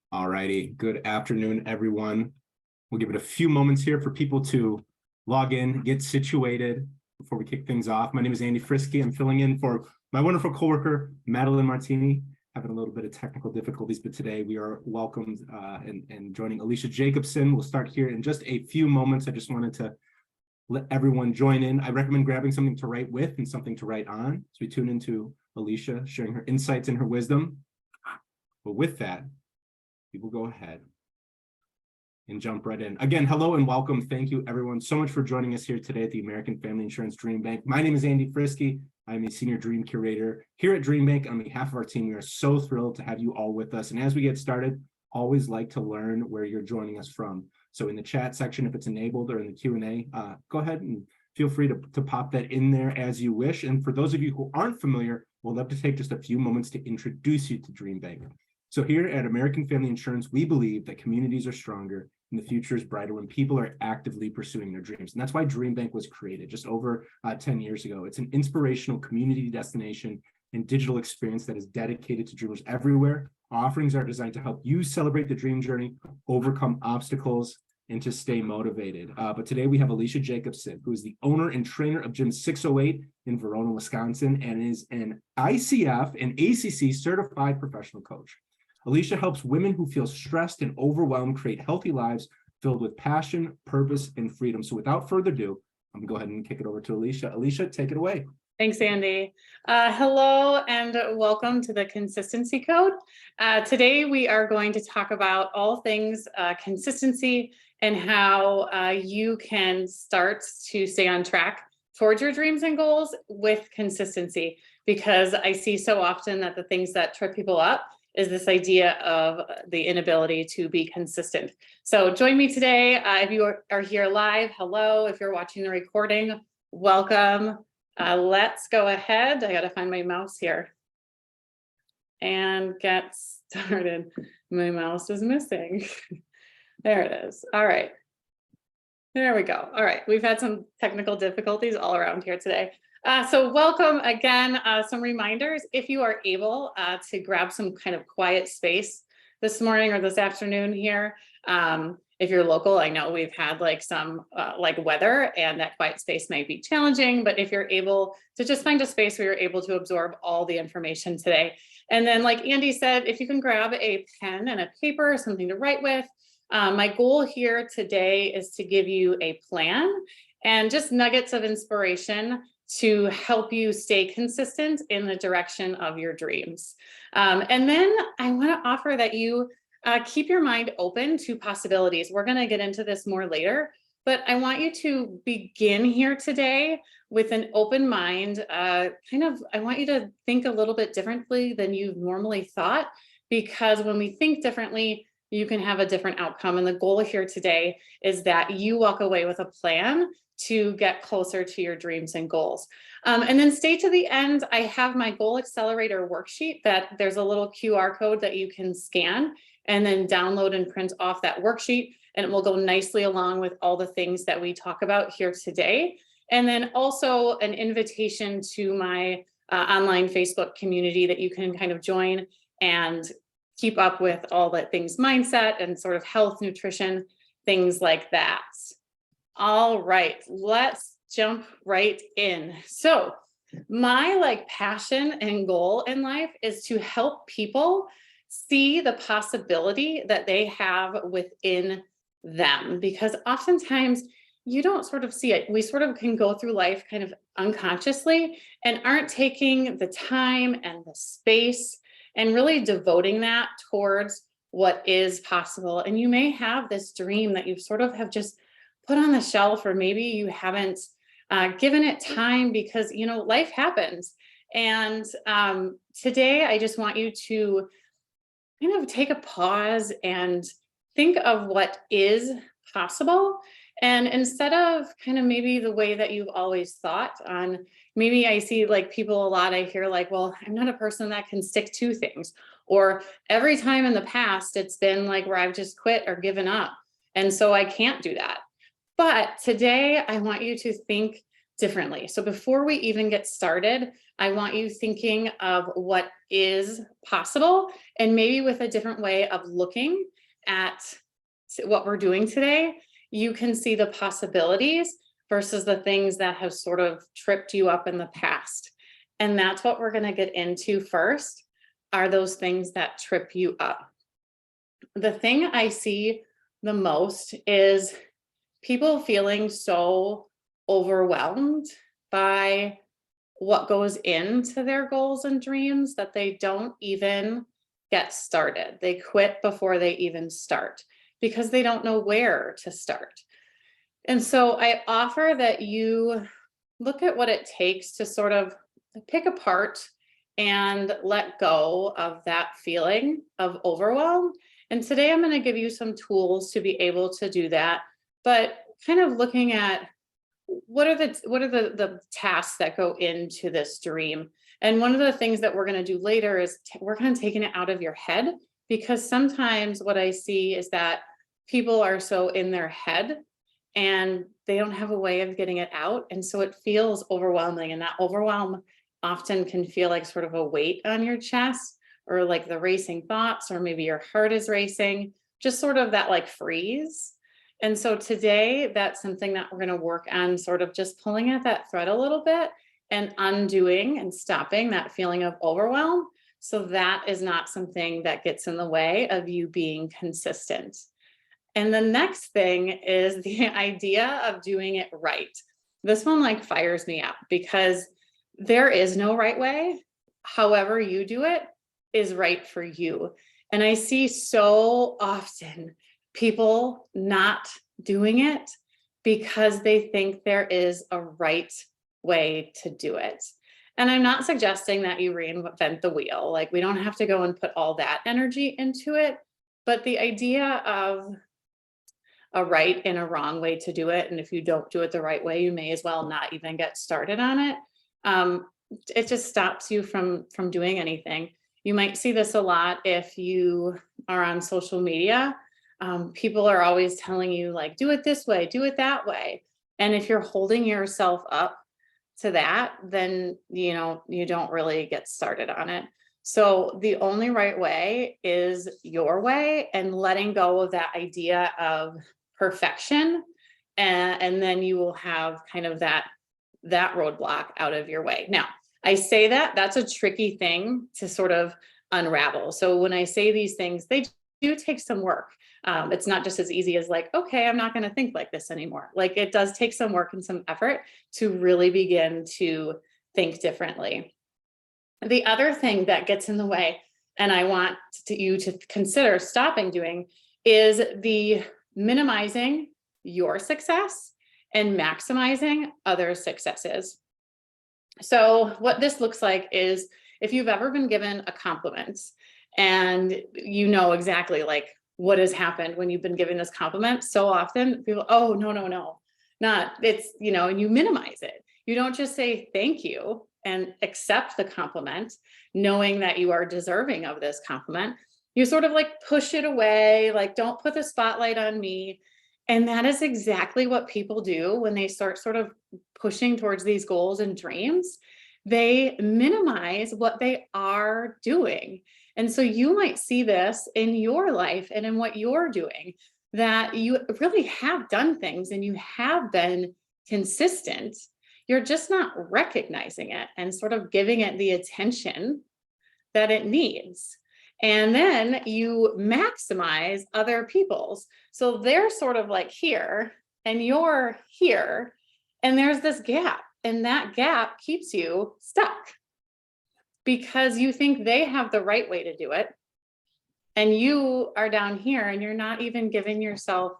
All righty. Good afternoon, everyone. We'll give it a few moments here for people to log in, get situated before we kick things off. My name is Andy Frisky. I'm filling in for my wonderful coworker, Madeline Martini, having a little bit of technical difficulties, but today we are welcomed and joining Alecia Jacobson. We'll start here in just a few moments. I just wanted to let everyone join in. I recommend grabbing something to write with and something to write on as we tune into Alecia sharing her insights and her wisdom. But with that, we will go ahead and jump right in. Again, hello and welcome. Thank you everyone so much for joining us here today at the American Family Insurance DreamBank. My name is Andy Frisky. I'm a senior dream curator here at DreamBank. On behalf of our team, we are so thrilled to have you all with us. And as we get started, always like to learn where you're joining us from. So in the chat section, if it's enabled, or in the Q&A, go ahead and feel free to pop that in there as you wish. And for those of you who aren't familiar, we'll love to take just a few moments to introduce you to DreamBank. So here at American Family Insurance, we believe that communities are stronger and the future is brighter when people are actively pursuing their dreams. And that's why DreamBank was created just over 10 years ago. It's an inspirational community destination and digital experience that is dedicated to dreamers everywhere. Our offerings are designed to help you celebrate the dream journey, overcome obstacles, and to stay motivated. But today we have Alecia Jacobson, who is the owner and trainer of Gym 608 in Verona, Wisconsin, and is an ICF and ACC certified professional coach. Alecia helps women who feel stressed and overwhelmed create healthy lives filled with passion, purpose, and freedom. So without further ado, I'm gonna go ahead and kick it over to Alecia. Alecia, take it away. Thanks, Andy. Hello and welcome to the Consistency Code. Today we are going to talk about all things consistency and how you can start to stay on track towards your dreams and goals with consistency, because I see so often that the things that trip people up is this idea of the inability to be consistent. So join me today. If you are here live, hello. If you're watching the recording, welcome. Let's go ahead. I got to find my mouse here and get started. My mouse is missing. There it is. All right. There we go. All right. We've had some technical difficulties all around here today. So welcome again. Some reminders, if you are able to grab some kind of quiet space this morning or this afternoon here. If you're local, I know we've had like some weather and that quiet space might be challenging, but if you're able to just find a space where you're able to absorb all the information today. And then like Andy said, if you can grab a pen and a paper, something to write with. My goal here today is to give you a plan and just nuggets of inspiration to help you stay consistent in the direction of your dreams. And then I want to offer that you keep your mind open to possibilities. We're going to get into this more later, but I want you to begin here today with an open mind. I want you to think a little bit differently than you've normally thought, because when we think differently, you can have a different outcome. And the goal here today is that you walk away with a plan to get closer to your dreams and goals. And then stay to the end. I have my goal accelerator worksheet that there's a little QR code that you can scan and then download and print off that worksheet. And it will go nicely along with all the things that we talk about here today. And then also an invitation to my online Facebook community that you can kind of join and keep up with all the things mindset and sort of health, nutrition, things like that. All right, let's jump right in. So my passion and goal in life is to help people see the possibility that they have within them, because oftentimes you don't sort of see it. We sort of can go through life kind of unconsciously and aren't taking the time and the space and really devoting that towards what is possible. And you may have this dream that you sort of have just put on the shelf, or maybe you haven't given it time because, life happens. And today I just want you to kind of take a pause and think of what is possible. And instead of kind of maybe the way that you've always thought on, maybe I see people a lot, I hear well, I'm not a person that can stick to things, or every time in the past, it's been where I've just quit or given up. And so I can't do that. But today I want you to think differently. So before we even get started, I want you thinking of what is possible and maybe with a different way of looking at what we're doing today, you can see the possibilities versus the things that have sort of tripped you up in the past. And that's what we're going to get into first, are those things that trip you up. The thing I see the most is people feeling so overwhelmed by what goes into their goals and dreams that they don't even get started. They quit before they even start because they don't know where to start. And so I offer that you look at what it takes to sort of pick apart and let go of that feeling of overwhelm. And today I'm going to give you some tools to be able to do that, but kind of looking at what are the tasks that go into this dream. And one of the things that we're going to do later is work on taking it out of your head, because sometimes what I see is that people are so in their head and they don't have a way of getting it out. And so it feels overwhelming, and that overwhelm often can feel like sort of a weight on your chest, or like the racing thoughts, or maybe your heart is racing, just sort of that like freeze. And so today that's something that we're going to work on, sort of just pulling at that thread a little bit and undoing and stopping that feeling of overwhelm. So that is not something that gets in the way of you being consistent. And the next thing is the idea of doing it right. This one like fires me up because there is no right way. However you do it is right for you. And I see so often people not doing it because they think there is a right way to do it. And I'm not suggesting that you reinvent the wheel. Like, we don't have to go and put all that energy into it. But the idea of a right and a wrong way to do it, and if you don't do it the right way, you may as well not even get started on it. It just stops you from doing anything. You might see this a lot if you are on social media. People are always telling you, like, do it this way, do it that way. And if you're holding yourself up to that, then, you don't really get started on it. So the only right way is your way, and letting go of that idea of perfection. And then you will have kind of that roadblock out of your way. Now, I say that's a tricky thing to sort of unravel. So when I say these things, they do take some work. It's not just as easy as like, okay, I'm not going to think like this anymore. Like, it does take some work and some effort to really begin to think differently. The other thing that gets in the way, and I want you to consider stopping doing, is the minimizing your success and maximizing other successes. So what this looks like is, if you've ever been given a compliment and you know exactly like what has happened when you've been given this compliment, so often people, oh, no, not, it's, and you minimize it. You don't just say thank you and accept the compliment, knowing that you are deserving of this compliment. You sort of like push it away, like, don't put the spotlight on me. And that is exactly what people do when they start sort of pushing towards these goals and dreams. They minimize what they are doing. And so you might see this in your life and in what you're doing, that you really have done things and you have been consistent. You're just not recognizing it and sort of giving it the attention that it needs. And then you maximize other people's. So they're sort of like here and you're here, and there's this gap, and that gap keeps you stuck because you think they have the right way to do it. And you are down here and you're not even giving yourself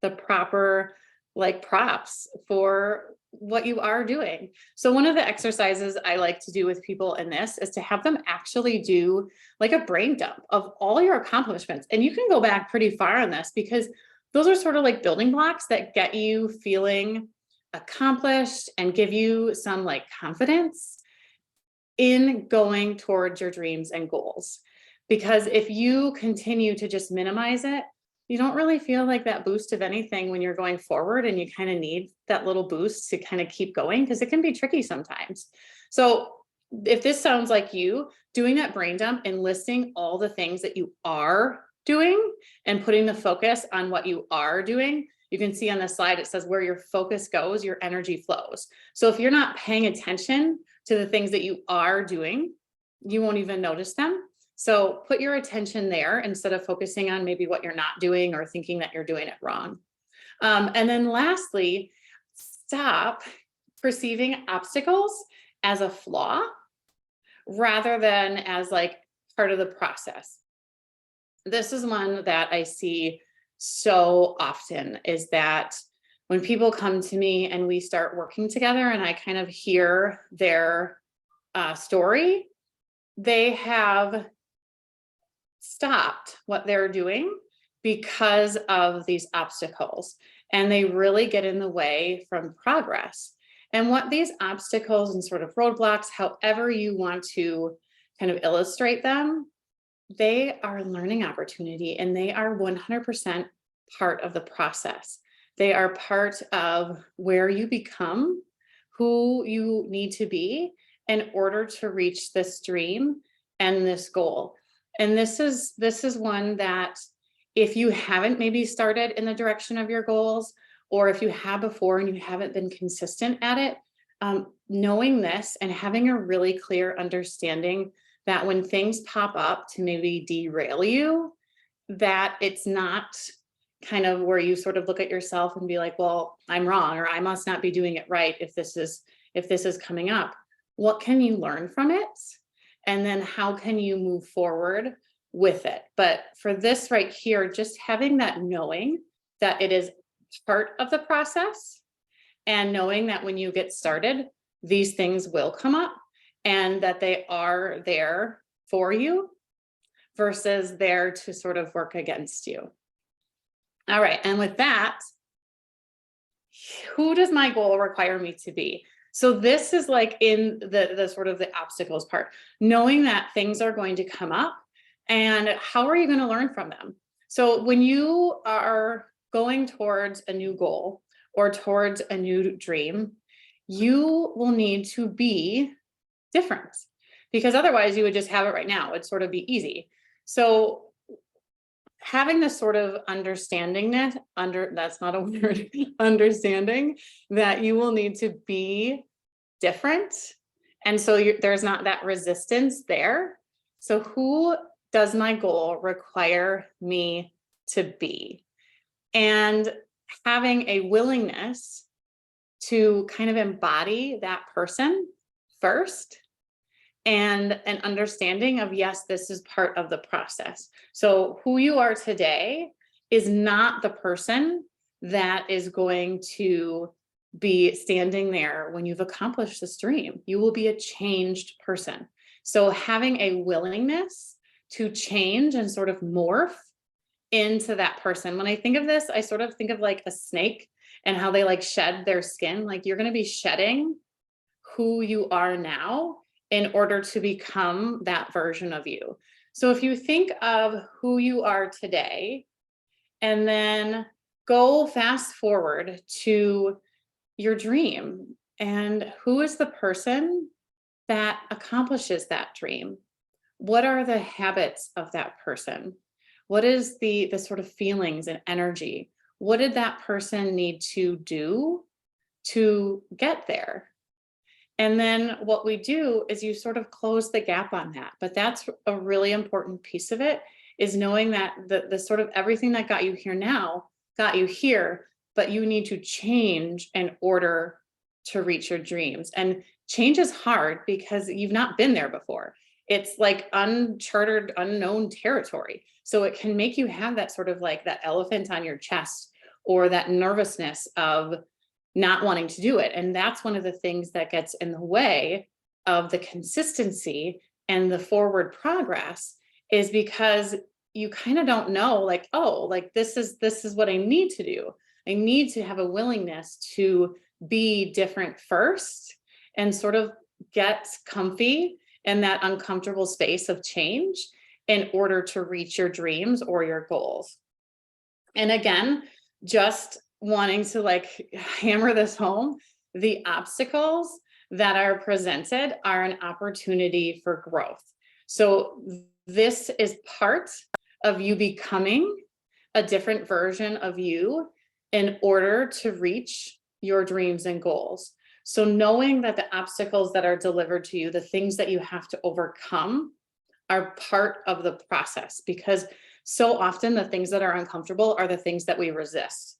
the proper like props for what you are doing. So one of the exercises I like to do with people in this is to have them actually do like a brain dump of all your accomplishments. And you can go back pretty far on this, because those are sort of like building blocks that get you feeling accomplished and give you some like confidence in going towards your dreams and goals. Because if you continue to just minimize it, you don't really feel like that boost of anything when you're going forward, and you kind of need that little boost to kind of keep going, because it can be tricky sometimes. So if this sounds like you, doing that brain dump and listing all the things that you are doing and putting the focus on what you are doing, you can see on the slide, it says where your focus goes, your energy flows. So if you're not paying attention to the things that you are doing, you won't even notice them. So put your attention there instead of focusing on maybe what you're not doing or thinking that you're doing it wrong. And then lastly, stop perceiving obstacles as a flaw rather than as like part of the process. This is one that I see so often, is that when people come to me and we start working together and I kind of hear their story, they have stopped what they're doing because of these obstacles, and they really get in the way from progress. And what these obstacles and sort of roadblocks, however you want to kind of illustrate them, they are learning opportunity, and they are 100% part of the process. They are part of where you become who you need to be in order to reach this dream and this goal. And this is one that if you haven't maybe started in the direction of your goals, or if you have before and you haven't been consistent at it, knowing this and having a really clear understanding that when things pop up to maybe derail you, that it's not kind of where you sort of look at yourself and be like, well, I'm wrong, or I must not be doing it right if this is coming up. What can you learn from it? And then how can you move forward with it? But for this right here, just having that knowing that it is part of the process, and knowing that when you get started, these things will come up and that they are there for you versus there to sort of work against you. All right, and with that, who does my goal require me to be? So this is like in the sort of the obstacles part, knowing that things are going to come up, and how are you going to learn from them? So when you are going towards a new goal or towards a new dream, you will need to be different, because otherwise you would just have it right now. It'd sort of be easy. So having this sort of understanding that's not a word, understanding that you will need to be different. And so there's not that resistance there. So who does my goal require me to be? And having a willingness to kind of embody that person first, and an understanding of, yes, this is part of the process. So who you are today is not the person that is going to be standing there when you've accomplished this dream. You will be a changed person. So having a willingness to change and sort of morph into that person. When I think of this, I sort of think of like a snake and how they like shed their skin. Like you're going to be shedding who you are now in order to become that version of you. So if you think of who you are today, and then go fast forward to your dream, and who is the person that accomplishes that dream? What are the habits of that person? What is the sort of feelings and energy? What did that person need to do to get there? And then what we do is you sort of close the gap on that. But that's a really important piece of it, is knowing that the sort of everything that got you here now got you here, but you need to change in order to reach your dreams. And change is hard because you've not been there before. It's like uncharted, unknown territory. So it can make you have that sort of like that elephant on your chest, or that nervousness of not wanting to do it. And that's one of the things that gets in the way of the consistency and the forward progress, is because you kind of don't know, like, oh, like this is what I need to do. I need to have a willingness to be different first and sort of get comfy in that uncomfortable space of change in order to reach your dreams or your goals. And again, just wanting to like hammer this home, the obstacles that are presented are an opportunity for growth. So this is part of you becoming a different version of you in order to reach your dreams and goals. So knowing that the obstacles that are delivered to you, the things that you have to overcome, are part of the process, because so often the things that are uncomfortable are the things that we resist.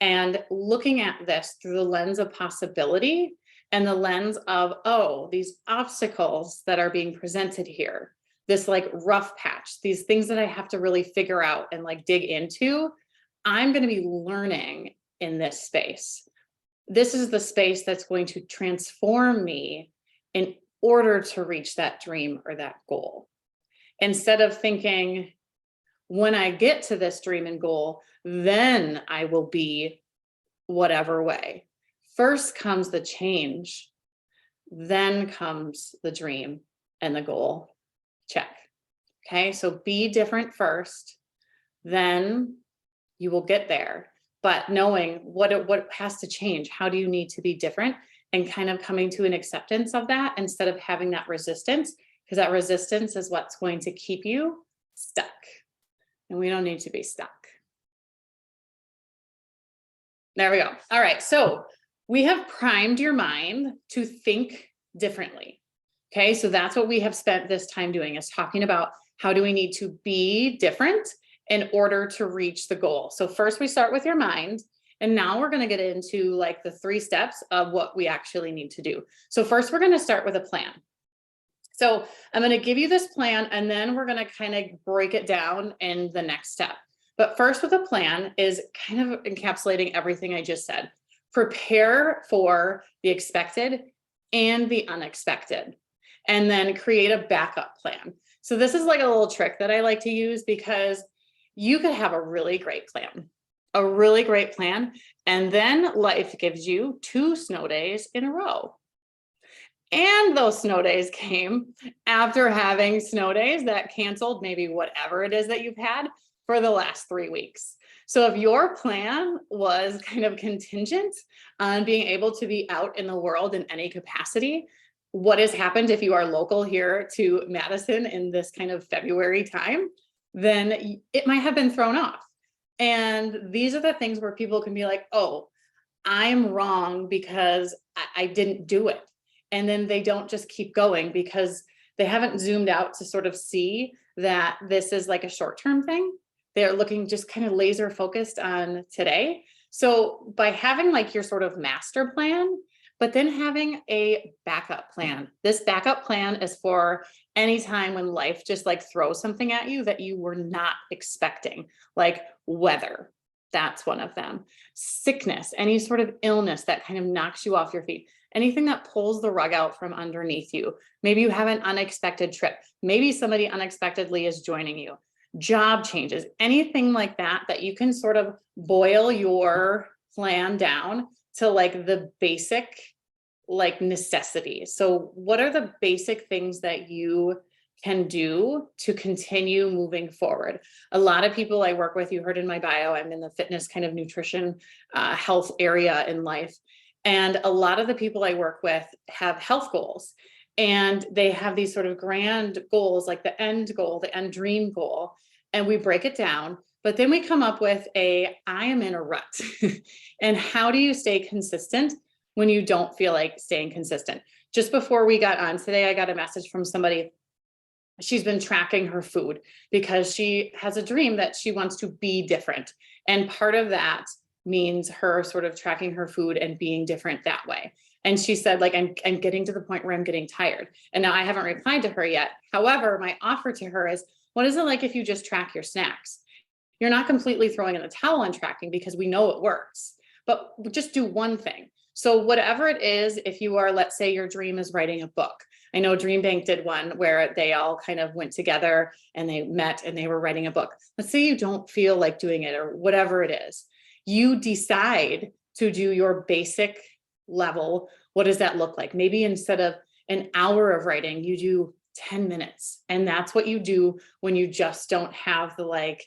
And looking at this through the lens of possibility and the lens of, oh, these obstacles that are being presented here, this like rough patch, these things that I have to really figure out and like dig into, I'm going to be learning in this space. This is the space that's going to transform me in order to reach that dream or that goal. Instead of thinking, when I get to this dream and goal, then I will be whatever way. First comes the change, then comes the dream and the goal. Check. Okay, so be different first, then you will get there. But knowing what has to change, how do you need to be different, and kind of coming to an acceptance of that instead of having that resistance, because that resistance is what's going to keep you stuck. And we don't need to be stuck. There we go. All right, so we have primed your mind to think differently. Okay, so that's what we have spent this time doing, is talking about how do we need to be different in order to reach the goal. So first we start with your mind, and now we're going to get into like the 3 steps of what we actually need to do. So first we're going to start with a plan. So I'm going to give you this plan, and then we're going to kind of break it down in the next step. But first with a plan is kind of encapsulating everything I just said. Prepare for the expected and the unexpected, and then create a backup plan. So this is like a little trick that I like to use, because you could have a really great plan, and then life gives you 2 snow days in a row. And those snow days came after having snow days that canceled maybe whatever it is that you've had for the last 3 weeks. So if your plan was kind of contingent on being able to be out in the world in any capacity, what has happened if you are local here to Madison in this kind of February time, then it might have been thrown off. And these are the things where people can be like, oh, I'm wrong because I didn't do it. And then they don't just keep going because they haven't zoomed out to sort of see that this is like a short-term thing. They're looking just kind of laser focused on today. So by having like your sort of master plan, but then having a backup plan. This backup plan is for any time when life just like throws something at you that you were not expecting, like weather. That's one of them. Sickness, any sort of illness that kind of knocks you off your feet. Anything that pulls the rug out from underneath you. Maybe you have an unexpected trip. Maybe somebody unexpectedly is joining you. Job changes, anything like that, that you can sort of boil your plan down to like the basic like necessities. So what are the basic things that you can do to continue moving forward? A lot of people I work with, you heard in my bio, I'm in the fitness kind of nutrition, health area in life. And a lot of the people I work with have health goals, and they have these sort of grand goals, like the end goal, the end dream goal. And we break it down, but then we come up with I am in a rut. And how do you stay consistent when you don't feel like staying consistent? Just before we got on today, I got a message from somebody. She's been tracking her food because she has a dream that she wants to be different. And part of that means her sort of tracking her food and being different that way. And she said, like, I'm getting to the point where I'm getting tired. And now I haven't replied to her yet. However, my offer to her is, what is it like if you just track your snacks? You're not completely throwing in the towel on tracking, because we know it works, but just do one thing. So whatever it is, if you are, let's say your dream is writing a book. I know DreamBank did one where they all kind of went together and they met and they were writing a book. Let's say you don't feel like doing it, or whatever it is. You decide to do your basic level. What does that look like? Maybe instead of an hour of writing, you do 10 minutes. And that's what you do when you just don't have the like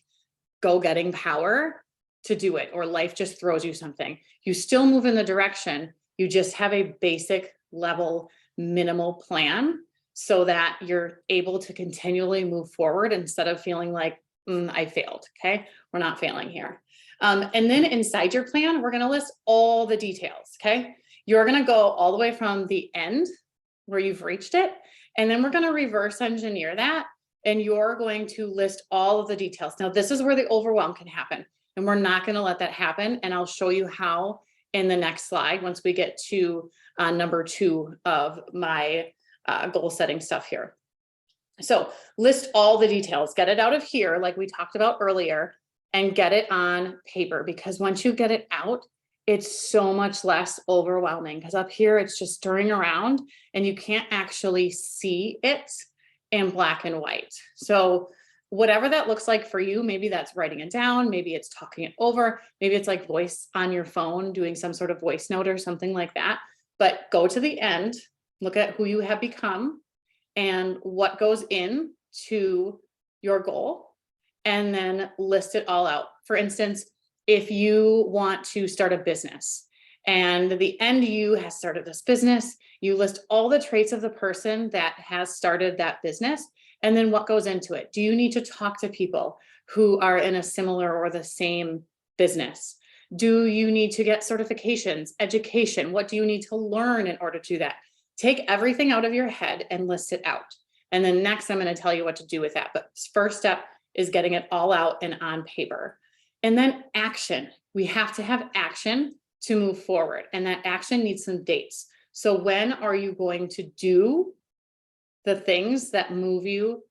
go-getting power. to do it, or life just throws you something. You still move in the direction. You just have a basic level minimal plan so that you're able to continually move forward instead of feeling like, I failed. Okay. We're not failing here. And then inside your plan, we're going to list all the details. Okay. You're going to go all the way from the end where you've reached it. And then we're going to reverse engineer that. And you're going to list all of the details. Now, this is where the overwhelm can happen. And we're not going to let that happen. And I'll show you how in the next slide, once we get to number 2 of my goal setting stuff here. So list all the details, get it out of here, like we talked about earlier, and get it on paper, because once you get it out, it's so much less overwhelming, because up here it's just stirring around and you can't actually see it in black and white. So whatever that looks like for you, maybe that's writing it down, maybe it's talking it over, maybe it's like voice on your phone, doing some sort of voice note or something like that. But go to the end, look at who you have become and what goes in to your goal, and then list it all out. For instance, if you want to start a business and the end you has started this business, you list all the traits of the person that has started that business, and then what goes into it. Do you need to talk to people who are in a similar or the same business? Do you need to get certifications, education? What do you need to learn in order to do that? Take everything out of your head and list it out. And then next, I'm going to tell you what to do with that. But first step is getting it all out and on paper. And then action. We have to have action to move forward. And that action needs some dates. So when are you going to do the things that move you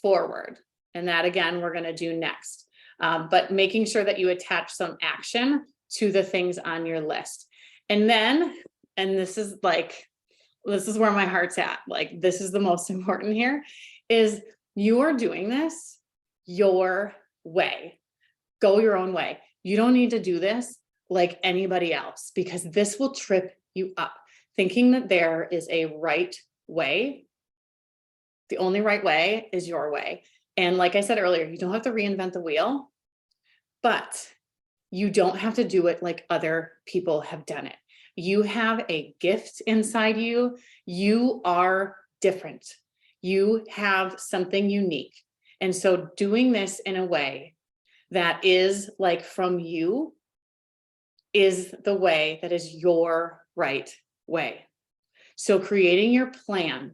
forward? And that, again, we're going to do next. But making sure that you attach some action to the things on your list. And then, and this is where my heart's at. Like, this is the most important here, is you are doing this your way. Go your own way. You don't need to do this like anybody else, because this will trip you up. Thinking that there is a right way. The only right way is your way. And like I said earlier, you don't have to reinvent the wheel, but you don't have to do it like other people have done it. You have a gift inside you. You are different. You have something unique. And so doing this in a way that is like from you is the way that is your right way. So creating your plan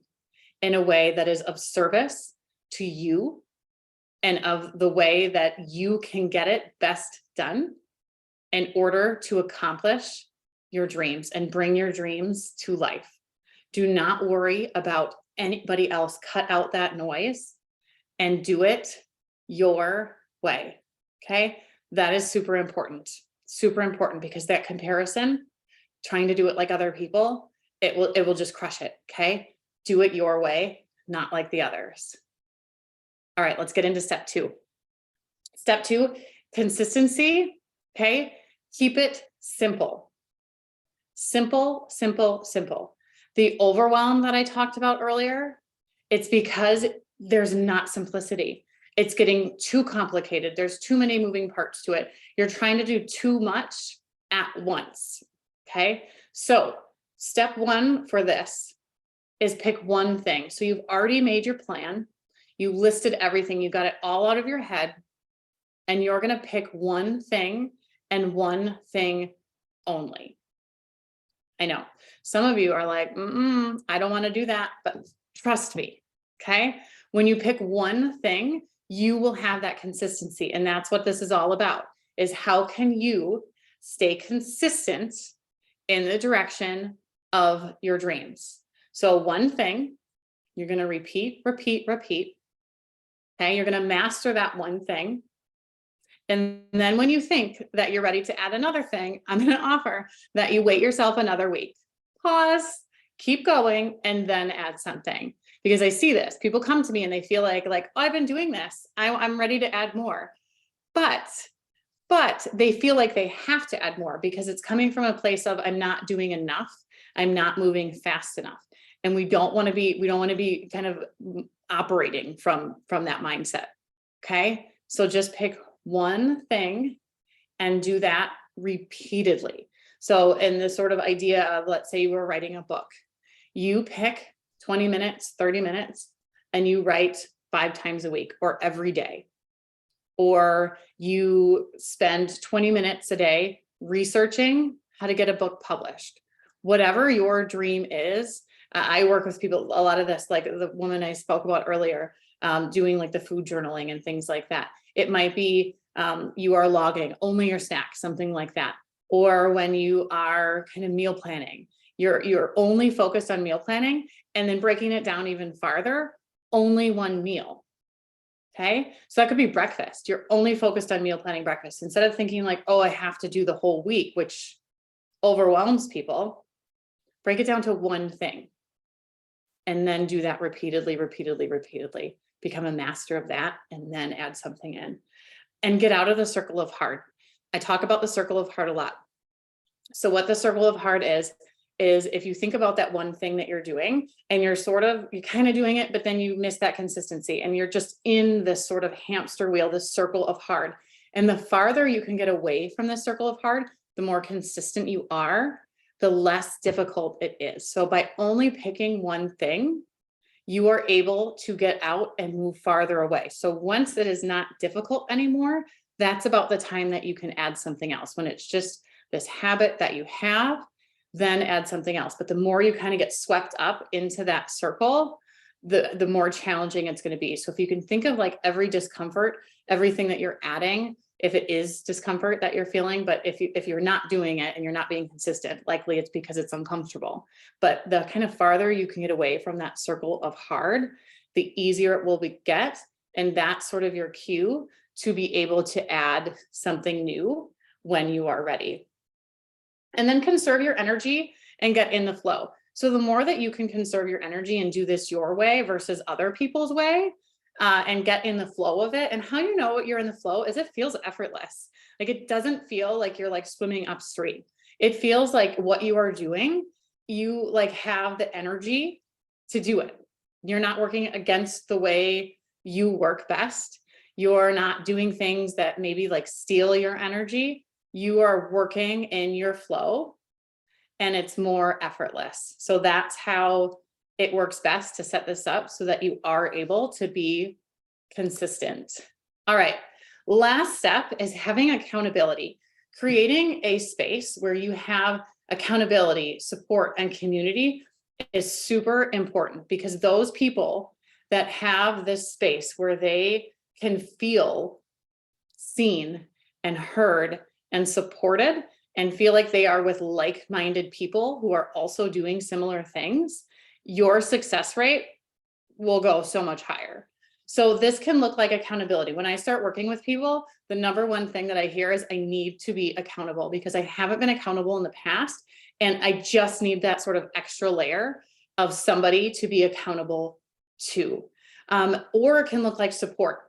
in a way that is of service to you and of the way that you can get it best done in order to accomplish your dreams and bring your dreams to life. Do not worry about anybody else. Cut out that noise and do it your way. Okay. That is super important, because that comparison, trying to do it like other people, it will just crush it. Okay. Do it your way, not like the others. All right, let's get into step 2. Step 2, consistency. Okay. Keep it simple. Simple, simple, simple. The overwhelm that I talked about earlier, it's because there's not simplicity. It's getting too complicated. There's too many moving parts to it. You're trying to do too much at once. Okay. So step 1 for this is pick one thing. So you've already made your plan. You listed everything. You got it all out of your head, and you're going to pick one thing and one thing only. I know some of you are like, I don't want to do that, but trust me. Okay. When you pick one thing, you will have that consistency. And that's what this is all about, is how can you stay consistent in the direction of your dreams? So one thing, you're going to repeat, repeat, repeat. Okay. You're going to master that one thing. And then when you think that you're ready to add another thing, I'm going to offer that you wait yourself another week, pause, keep going, and then add something. Because I see this, people come to me and they feel like, oh, I've been doing this. I'm ready to add more. But they feel like they have to add more because it's coming from a place of, I'm not doing enough. I'm not moving fast enough. And we don't want to be kind of operating from that mindset. Okay. So just pick one thing and do that repeatedly. So in this sort of idea of, let's say you were writing a book, you pick 20 minutes, 30 minutes, and you write 5 times a week or every day. Or you spend 20 minutes a day researching how to get a book published. Whatever your dream is, I work with people, a lot of this, like the woman I spoke about earlier, doing like the food journaling and things like that. It might be you are logging only your snacks, something like that. Or when you are kind of meal planning, you're only focused on meal planning and then breaking it down even farther, only one meal. Okay, so that could be breakfast. You're only focused on meal planning breakfast instead of thinking like, oh, I have to do the whole week, which overwhelms people. Break it down to one thing and then do that repeatedly, become a master of that, and then add something in and get out of the circle of hard. I talk about the circle of hard a lot. So what the circle of hard is if you think about that one thing that you're doing and you're kind of doing it, but then you miss that consistency and you're just in this sort of hamster wheel, this circle of hard. And the farther you can get away from this circle of hard, the more consistent you are, the less difficult it is. So by only picking one thing, you are able to get out and move farther away. So once it is not difficult anymore, that's about the time that you can add something else. When it's just this habit that you have, then add something else. But the more you kind of get swept up into that circle, the more challenging it's going to be. So if you can think of like every discomfort, everything that you're adding, if it is discomfort that you're feeling, but if you're not doing it and you're not being consistent, likely it's because it's uncomfortable. But the kind of farther you can get away from that circle of hard, the easier it will get. And that's sort of your cue to be able to add something new when you are ready. And then conserve your energy and get in the flow. So the more that you can conserve your energy and do this your way versus other people's way, and get in the flow of it. And how you know you're in the flow is it feels effortless. Like it doesn't feel like you're like swimming upstream. It feels like what you are doing, you like have the energy to do it. You're not working against the way you work best. You're not doing things that maybe like steal your energy. You are working in your flow and it's more effortless. So that's how it works best to set this up so that you are able to be consistent. All right. Last step is having accountability, creating a space where you have accountability, support, and community is super important because those people that have this space where they can feel seen and heard and supported and feel like they are with like-minded people who are also doing similar things, your success rate will go so much higher. So this can look like accountability. When I start working with people, the number one thing that I hear is I need to be accountable because I haven't been accountable in the past. And I just need that sort of extra layer of somebody to be accountable to. Or it can look like support.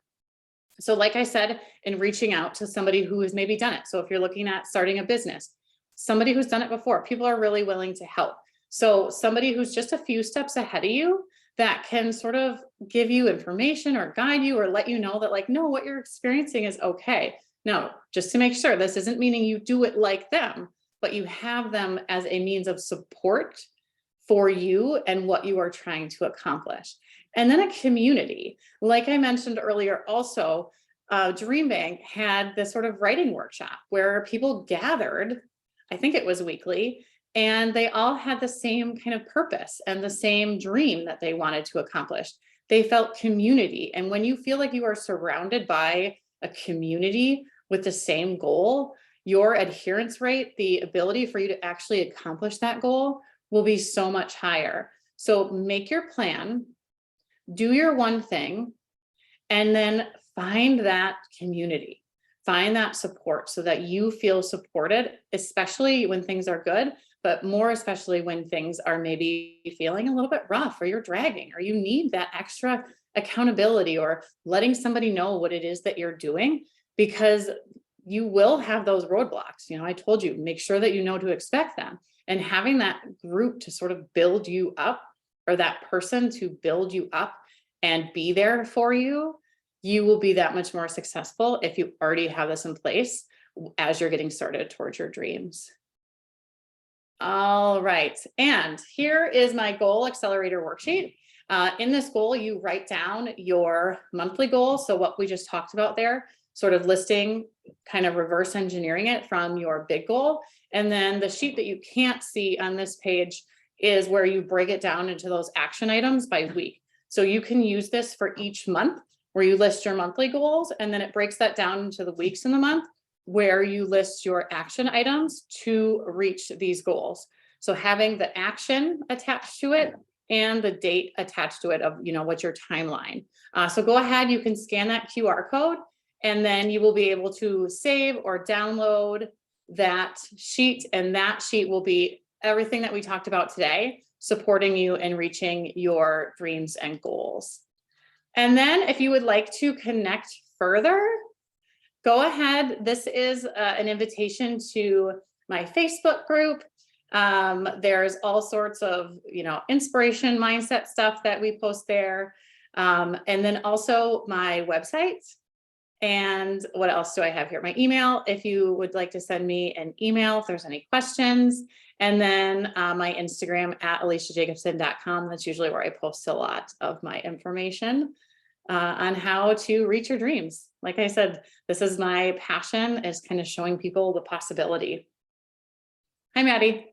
So like I said, in reaching out to somebody who has maybe done it. So if you're looking at starting a business, somebody who's done it before, people are really willing to help. So somebody who's just a few steps ahead of you that can sort of give you information or guide you or let you know that like, no, what you're experiencing is okay. Now, just to make sure, this isn't meaning you do it like them, but you have them as a means of support for you and what you are trying to accomplish. And then a community. Like I mentioned earlier, also, DreamBank had this sort of writing workshop where people gathered, I think it was weekly, and they all had the same kind of purpose and the same dream that they wanted to accomplish. They felt community. And when you feel like you are surrounded by a community with the same goal, your adherence rate, the ability for you to actually accomplish that goal will be so much higher. So make your plan, do your one thing, and then find that community, find that support so that you feel supported, especially when things are good, but more especially when things are maybe feeling a little bit rough or you're dragging or you need that extra accountability or letting somebody know what it is that you're doing, because you will have those roadblocks. You know, I told you, make sure that you know to expect them, and having that group to sort of build you up, or that person to build you up and be there for you, you will be that much more successful if you already have this in place as you're getting started towards your dreams. All right, and here is my goal accelerator worksheet. In this goal, you write down your monthly goal. So what we just talked about there, sort of listing, kind of reverse engineering it from your big goal. And then the sheet that you can't see on this page is where you break it down into those action items by week. So you can use this for each month where you list your monthly goals, and then it breaks that down into the weeks in the month where you list your action items to reach these goals. So having the action attached to it and the date attached to it of, what's your timeline. So go ahead, you can scan that QR code, and then you will be able to save or download that sheet, and that sheet will be everything that we talked about today, supporting you in reaching your dreams and goals. And then if you would like to connect further, go ahead. This is an invitation to my Facebook group. There's all sorts of, inspiration, mindset stuff that we post there. And then also my website. And what else do I have here? My email, if you would like to send me an email, if there's any questions. And then my Instagram at aleciajacobson.com. That's usually where I post a lot of my information on how to reach your dreams. Like I said, this is my passion, is kind of showing people the possibility. Hi, Maddie.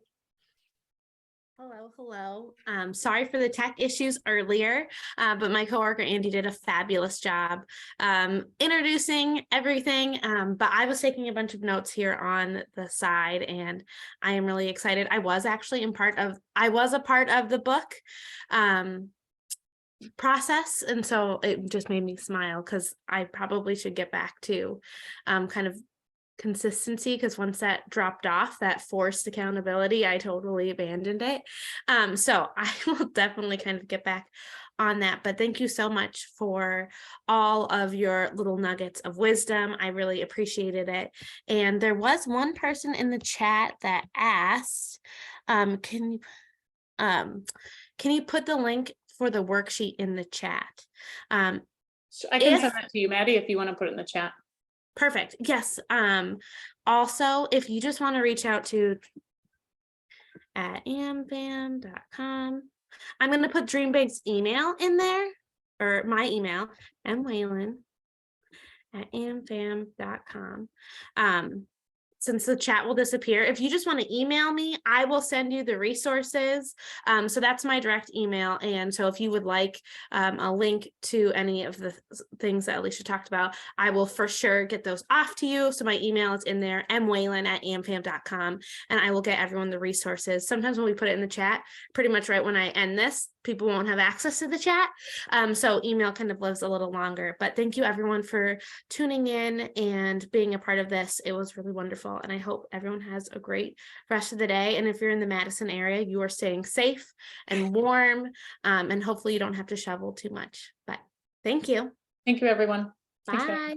Hello. Sorry for the tech issues earlier, but my coworker Andy did a fabulous job introducing everything. But I was taking a bunch of notes here on the side, and I am really excited. I was a part of the book process, and so it just made me smile because I probably should get back to kind of consistency, because once that dropped off, that forced accountability, I totally abandoned it. So I will definitely kind of get back on that. But thank you so much for all of your little nuggets of wisdom. I really appreciated it. And there was one person in the chat that asked, can you put the link for the worksheet in the chat? I can send that to you, Maddie, if you want to put it in the chat. Perfect. Yes. Also, if you just want to reach out to at amfam.com, I'm going to put DreamBank's email in there, or my email, mwhalen@amfam.com. Since the chat will disappear, if you just want to email me, I will send you the resources. So that's my direct email. And so if you would like a link to any of the things that Alecia talked about, I will for sure get those off to you. So my email is in there, mwhalen@amfam.com, and I will get everyone the resources. Sometimes when we put it in the chat, pretty much right when I end this, people won't have access to the chat. So email kind of lives a little longer. But thank you everyone for tuning in and being a part of this. It was really wonderful. And I hope everyone has a great rest of the day. And if you're in the Madison area, you are staying safe and warm, and hopefully you don't have to shovel too much. But thank you. Thank you, everyone. Bye.